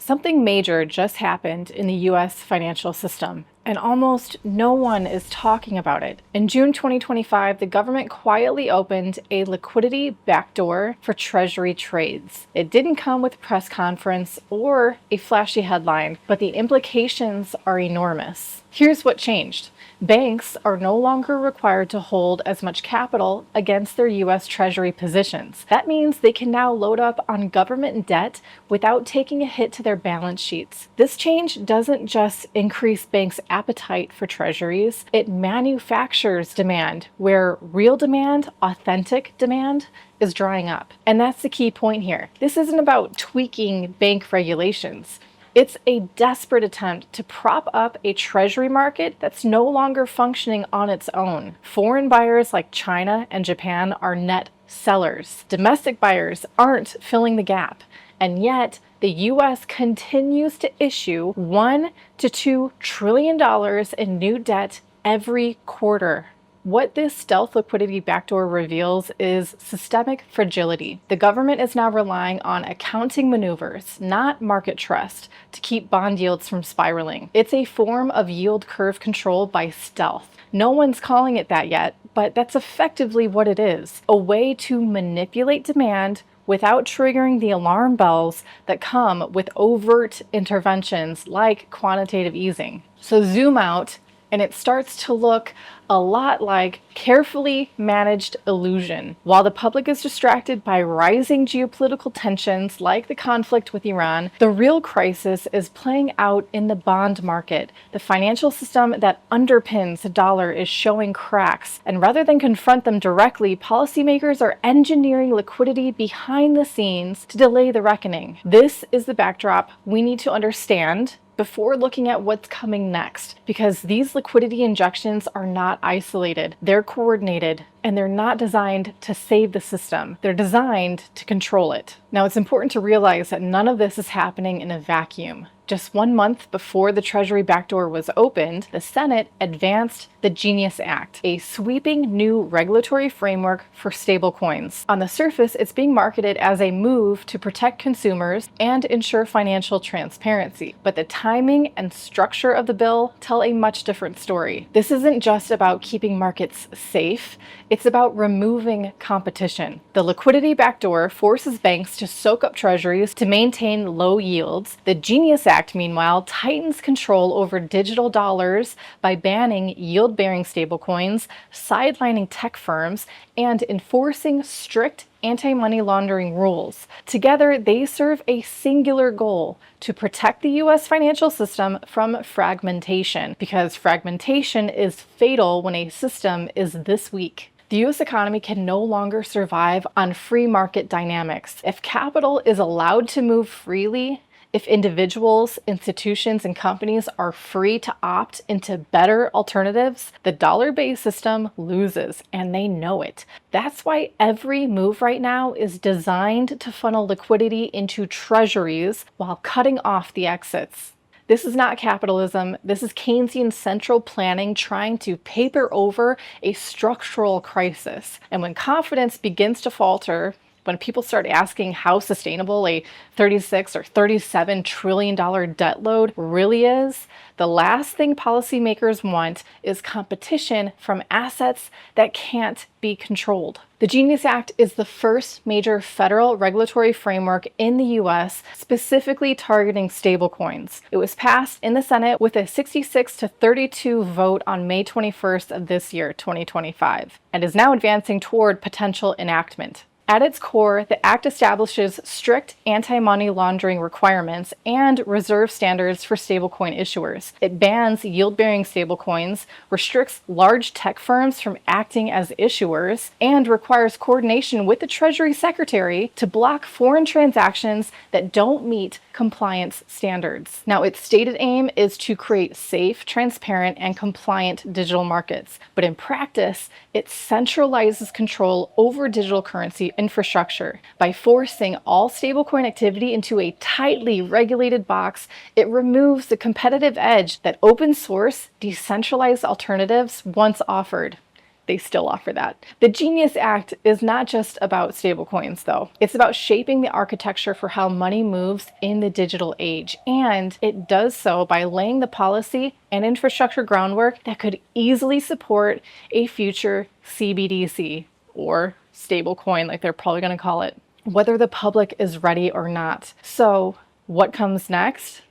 Something major just happened in the US financial system, and almost no one is talking about it. In June 2025, the government quietly opened a liquidity backdoor for Treasury trades. It didn't come with a press conference or a flashy headline, but the implications are enormous. Here's what changed. Banks are no longer required to hold as much capital against their U.S. Treasury positions. That means they can now load up on government debt without taking a hit to their balance sheets. This change doesn't just increase banks' appetite for treasuries, it manufactures demand where real demand, authentic demand, is drying up. And that's the key point here. This isn't about tweaking bank regulations. It's a desperate attempt to prop up a treasury market that's no longer functioning on its own. Foreign buyers like China and Japan are net sellers. Domestic buyers aren't filling the gap. And yet, the US continues to issue $1 to $2 trillion in new debt every quarter. What this stealth liquidity backdoor reveals is systemic fragility. The government is now relying on accounting maneuvers, not market trust, to keep bond yields from spiraling. It's a form of yield curve control by stealth. No one's calling it that yet, but that's effectively what it is. A way to manipulate demand without triggering the alarm bells that come with overt interventions like quantitative easing. So zoom out, and it starts to look a lot like carefully managed illusion. While the public is distracted by rising geopolitical tensions like the conflict with Iran, the real crisis is playing out in the bond market. The financial system that underpins the dollar is showing cracks, and rather than confront them directly, policymakers are engineering liquidity behind the scenes to delay the reckoning. This is the backdrop we need to understand before looking at what's coming next, because these liquidity injections are not isolated, they're coordinated, and they're not designed to save the system. They're designed to control it. Now, it's important to realize that none of this is happening in a vacuum. Just 1 month before the Treasury backdoor was opened, the Senate advanced the Genius Act, a sweeping new regulatory framework for stablecoins. On the surface, it's being marketed as a move to protect consumers and ensure financial transparency. But the timing and structure of the bill tell a much different story. This isn't just about keeping markets safe, it's about removing competition. The liquidity backdoor forces banks to soak up treasuries to maintain low yields. The Genius Act, meanwhile, tightens control over digital dollars by banning yield-bearing stablecoins, sidelining tech firms, and enforcing strict anti-money laundering rules. Together, they serve a singular goal: to protect the US financial system from fragmentation, because fragmentation is fatal when a system is this weak. The US economy can no longer survive on free market dynamics. If capital is allowed to move freely, if individuals, institutions, and companies are free to opt into better alternatives, the dollar-based system loses, and they know it. That's why every move right now is designed to funnel liquidity into treasuries while cutting off the exits. This is not capitalism. This is Keynesian central planning trying to paper over a structural crisis. And when confidence begins to falter, when people start asking how sustainable a $36 or $37 trillion debt load really is, the last thing policymakers want is competition from assets that can't be controlled. The Genius Act is the first major federal regulatory framework in the US specifically targeting stablecoins. It was passed in the Senate with a 66 to 32 vote on May 21st of this year, 2025, and is now advancing toward potential enactment. At its core, the Act establishes strict anti-money laundering requirements and reserve standards for stablecoin issuers. It bans yield-bearing stablecoins, restricts large tech firms from acting as issuers, and requires coordination with the Treasury Secretary to block foreign transactions that don't meet compliance standards. Now, its stated aim is to create safe, transparent, and compliant digital markets, but in practice, it centralizes control over digital currency infrastructure. By forcing all stablecoin activity into a tightly regulated box, it removes the competitive edge that open source, decentralized alternatives once offered. They still offer that. The Genius Act is not just about stablecoins, though. It's about shaping the architecture for how money moves in the digital age. And it does so by laying the policy and infrastructure groundwork that could easily support a future CBDC, or stablecoin, like they're probably going to call it, whether the public is ready or not. So what comes next?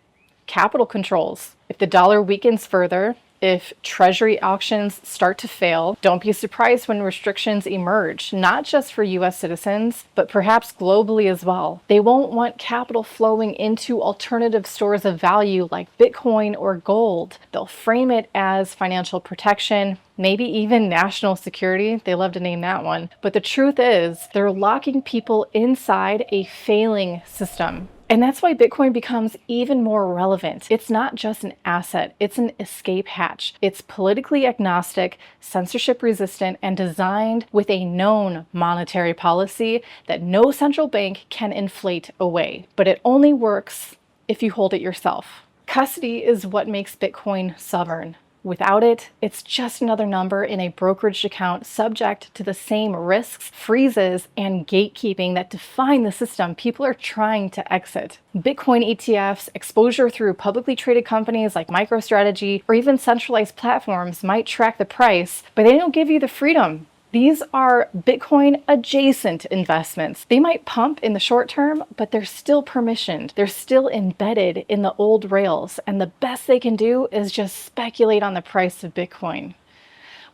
Capital controls. If the dollar weakens further, if treasury auctions start to fail, don't be surprised when restrictions emerge, not just for US citizens, but perhaps globally as well. They won't want capital flowing into alternative stores of value like Bitcoin or gold. They'll frame it as financial protection, maybe even national security. They love to name that one. But the truth is, they're locking people inside a failing system. And that's why Bitcoin becomes even more relevant. It's not just an asset, it's an escape hatch. It's politically agnostic, censorship resistant, and designed with a known monetary policy that no central bank can inflate away. But it only works if you hold it yourself. Custody is what makes Bitcoin sovereign. Without it, it's just another number in a brokerage account subject to the same risks, freezes, and gatekeeping that define the system people are trying to exit. Bitcoin ETFs, exposure through publicly traded companies like MicroStrategy, or even centralized platforms might track the price, but they don't give you the freedom. These are Bitcoin adjacent investments. They might pump in the short term, but they're still permissioned. They're still embedded in the old rails, and the best they can do is just speculate on the price of Bitcoin.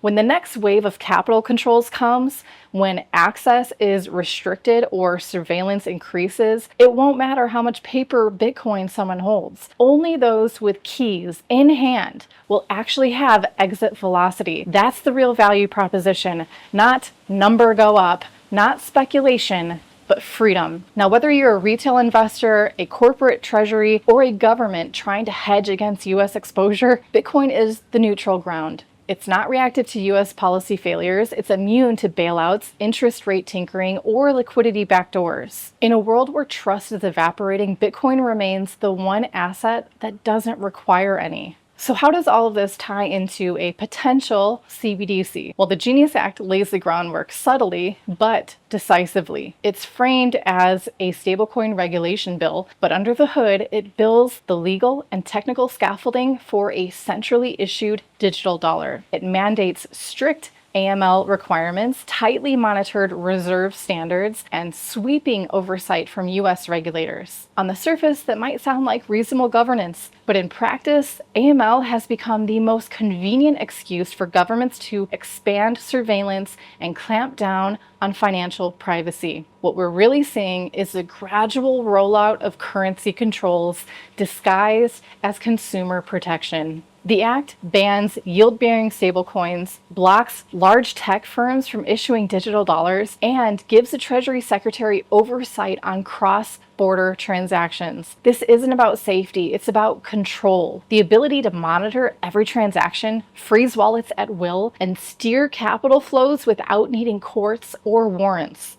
When the next wave of capital controls comes, when access is restricted or surveillance increases, it won't matter how much paper Bitcoin someone holds. Only those with keys in hand will actually have exit velocity. That's the real value proposition, not number go up, not speculation, but freedom. Now, whether you're a retail investor, a corporate treasury, or a government trying to hedge against US exposure, Bitcoin is the neutral ground. It's not reactive to US policy failures. It's immune to bailouts, interest rate tinkering, or liquidity backdoors. In a world where trust is evaporating, Bitcoin remains the one asset that doesn't require any. So how does all of this tie into a potential CBDC? Well, the Genius Act lays the groundwork subtly, but decisively. It's framed as a stablecoin regulation bill, but under the hood, it builds the legal and technical scaffolding for a centrally issued digital dollar. It mandates strict AML requirements, tightly monitored reserve standards, and sweeping oversight from US regulators. On the surface, that might sound like reasonable governance, but in practice, AML has become the most convenient excuse for governments to expand surveillance and clamp down on financial privacy. What we're really seeing is a gradual rollout of currency controls disguised as consumer protection. The act bans yield-bearing stablecoins, blocks large tech firms from issuing digital dollars, and gives the Treasury Secretary oversight on cross-border transactions. This isn't about safety, it's about control. The ability to monitor every transaction, freeze wallets at will, and steer capital flows without needing courts or warrants.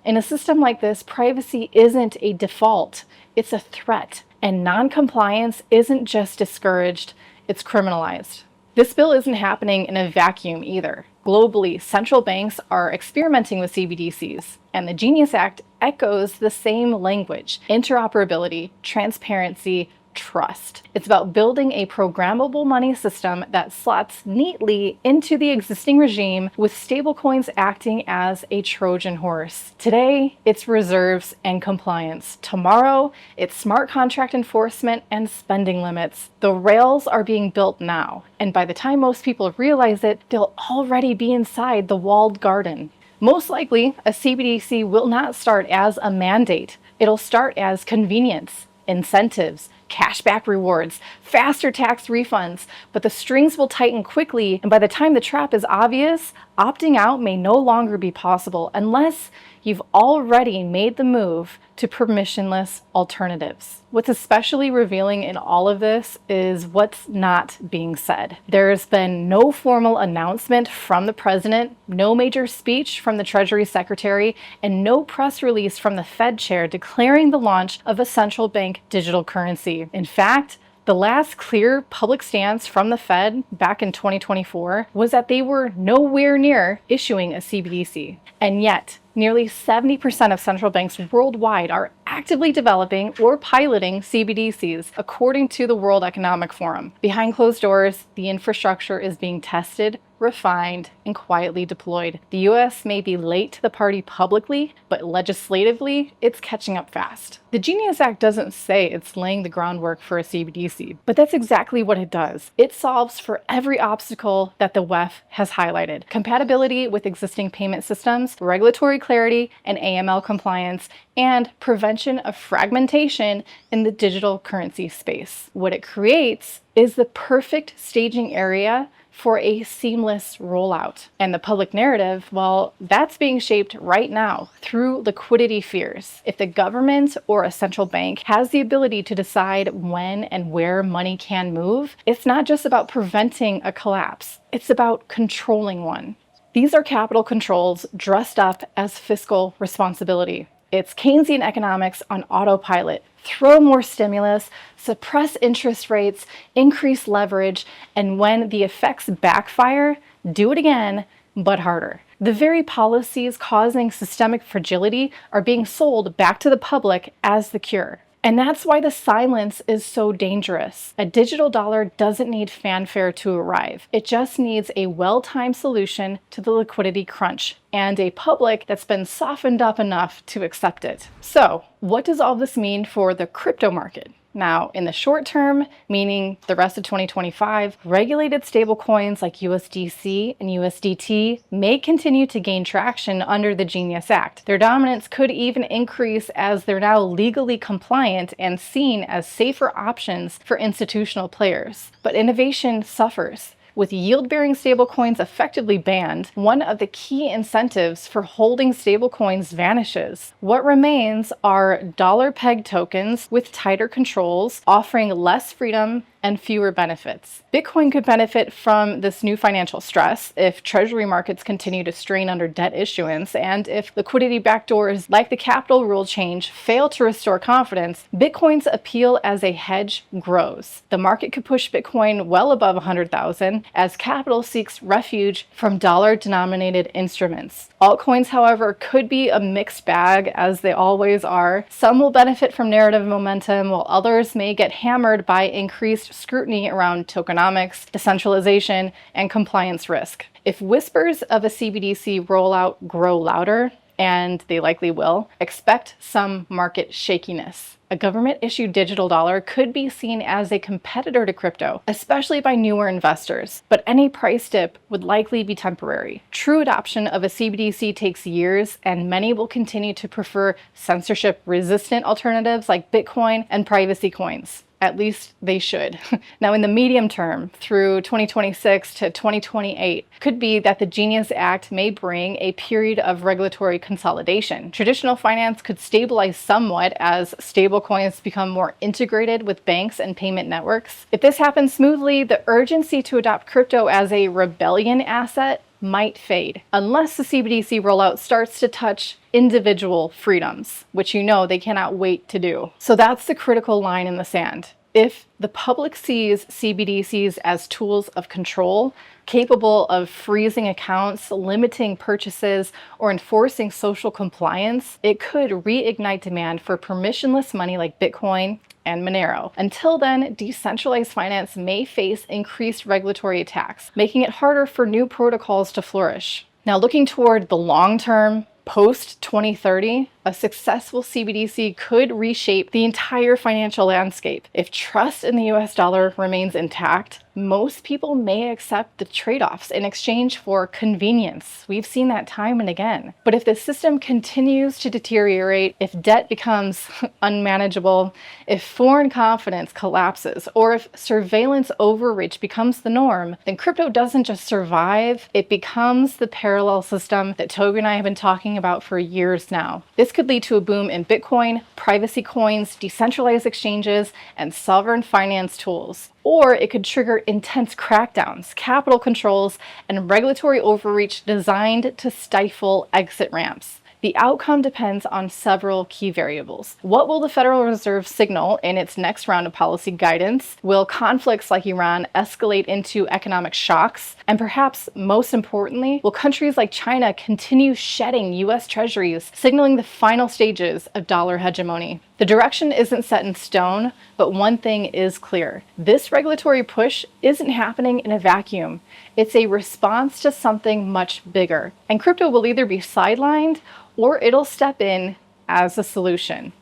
In a system like this, privacy isn't a default, it's a threat. And non-compliance isn't just discouraged, it's criminalized. This bill isn't happening in a vacuum either. Globally, central banks are experimenting with CBDCs, and the Genius Act echoes the same language: interoperability, transparency, trust. It's about building a programmable money system that slots neatly into the existing regime, with stablecoins acting as a Trojan horse. Today, it's reserves and compliance. Tomorrow, it's smart contract enforcement and spending limits. The rails are being built now, and by the time most people realize it, they'll already be inside the walled garden. Most likely, a CBDC will not start as a mandate. It'll start as convenience, incentives, cashback rewards, faster tax refunds, but the strings will tighten quickly, and by the time the trap is obvious, opting out may no longer be possible unless you've already made the move to permissionless alternatives. What's especially revealing in all of this is what's not being said. There's been no formal announcement from the president, no major speech from the Treasury Secretary, and no press release from the Fed chair declaring the launch of a central bank digital currency. In fact, The last clear public stance from the Fed back in 2024 was that they were nowhere near issuing a CBDC. And yet, nearly 70% of central banks worldwide are actively developing or piloting CBDCs, according to the World Economic Forum. Behind closed doors, the infrastructure is being tested, refined, and quietly deployed. The US may be late to the party publicly, but legislatively, it's catching up fast. The Genius Act doesn't say it's laying the groundwork for a CBDC, but that's exactly what it does. It solves for every obstacle that the WEF has highlighted: compatibility with existing payment systems, regulatory clarity and AML compliance, and prevention of fragmentation in the digital currency space. What it creates is the perfect staging area for a seamless rollout. And the public narrative, well, that's being shaped right now through liquidity fears. If the government or a central bank has the ability to decide when and where money can move, it's not just about preventing a collapse, it's about controlling one. These are capital controls dressed up as fiscal responsibility. It's Keynesian economics on autopilot. Throw more stimulus, suppress interest rates, increase leverage, and when the effects backfire, do it again, but harder. The very policies causing systemic fragility are being sold back to the public as the cure. And that's why the silence is so dangerous. A digital dollar doesn't need fanfare to arrive. It just needs a well-timed solution to the liquidity crunch and a public that's been softened up enough to accept it. So, what does all this mean for the crypto market? Now, in the short term, meaning the rest of 2025, regulated stablecoins like USDC and USDT may continue to gain traction under the Genius Act. Their dominance could even increase as they're now legally compliant and seen as safer options for institutional players. But innovation suffers. With yield-bearing stablecoins effectively banned, one of the key incentives for holding stablecoins vanishes. What remains are dollar-pegged tokens with tighter controls, offering less freedom and fewer benefits. Bitcoin could benefit from this new financial stress if treasury markets continue to strain under debt issuance, and if liquidity backdoors like the capital rule change fail to restore confidence, Bitcoin's appeal as a hedge grows. The market could push Bitcoin well above 100,000 as capital seeks refuge from dollar-denominated instruments. Altcoins, however, could be a mixed bag, as they always are. Some will benefit from narrative momentum, while others may get hammered by increased scrutiny around tokenomics, decentralization, and compliance risk. If whispers of a CBDC rollout grow louder, and they likely will, expect some market shakiness. A government-issued digital dollar could be seen as a competitor to crypto, especially by newer investors, but any price dip would likely be temporary. True adoption of a CBDC takes years, and many will continue to prefer censorship-resistant alternatives like Bitcoin and privacy coins. At least they should. Now, in the medium term, through 2026 to 2028, could be that the Genius Act may bring a period of regulatory consolidation. Traditional finance could stabilize somewhat as stablecoins become more integrated with banks and payment networks. If this happens smoothly, the urgency to adopt crypto as a rebellion asset might fade, unless the CBDC rollout starts to touch individual freedoms, which they cannot wait to do. So that's the critical line in the sand. If the public sees CBDCs as tools of control, capable of freezing accounts, limiting purchases, or enforcing social compliance, it could reignite demand for permissionless money like Bitcoin and Monero. Until then, decentralized finance may face increased regulatory attacks, making it harder for new protocols to flourish. Now, looking toward the long term, post-2030, a successful CBDC could reshape the entire financial landscape. If trust in the US dollar remains intact, most people may accept the trade-offs in exchange for convenience. We've seen that time and again. But if the system continues to deteriorate, if debt becomes unmanageable, if foreign confidence collapses, or if surveillance overreach becomes the norm, then crypto doesn't just survive, it becomes the parallel system that Toby and I have been talking about for years now. This could lead to a boom in Bitcoin, privacy coins, decentralized exchanges, and sovereign finance tools. Or it could trigger intense crackdowns, capital controls, and regulatory overreach designed to stifle exit ramps. The outcome depends on several key variables. What will the Federal Reserve signal in its next round of policy guidance? Will conflicts like Iran escalate into economic shocks? And perhaps most importantly, will countries like China continue shedding US Treasuries, signaling the final stages of dollar hegemony? The direction isn't set in stone, but one thing is clear. This regulatory push isn't happening in a vacuum. It's a response to something much bigger. And crypto will either be sidelined or it'll step in as a solution.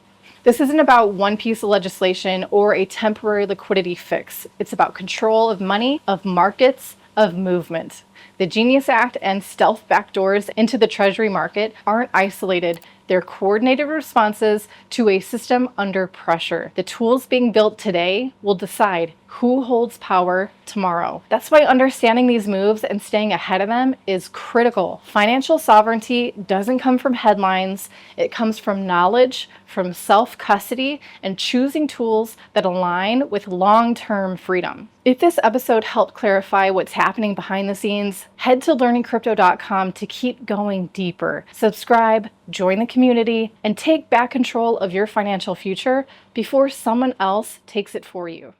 This isn't about one piece of legislation or a temporary liquidity fix. It's about control of money, of markets, of movement. The Genius Act and stealth backdoors into the Treasury market aren't isolated. They're coordinated responses to a system under pressure. The tools being built today will decide who holds power tomorrow. That's why understanding these moves and staying ahead of them is critical. Financial sovereignty doesn't come from headlines. It comes from knowledge, from self-custody, and choosing tools that align with long-term freedom. If this episode helped clarify what's happening behind the scenes, head to learningcrypto.com to keep going deeper. Subscribe, join the community, and take back control of your financial future before someone else takes it for you.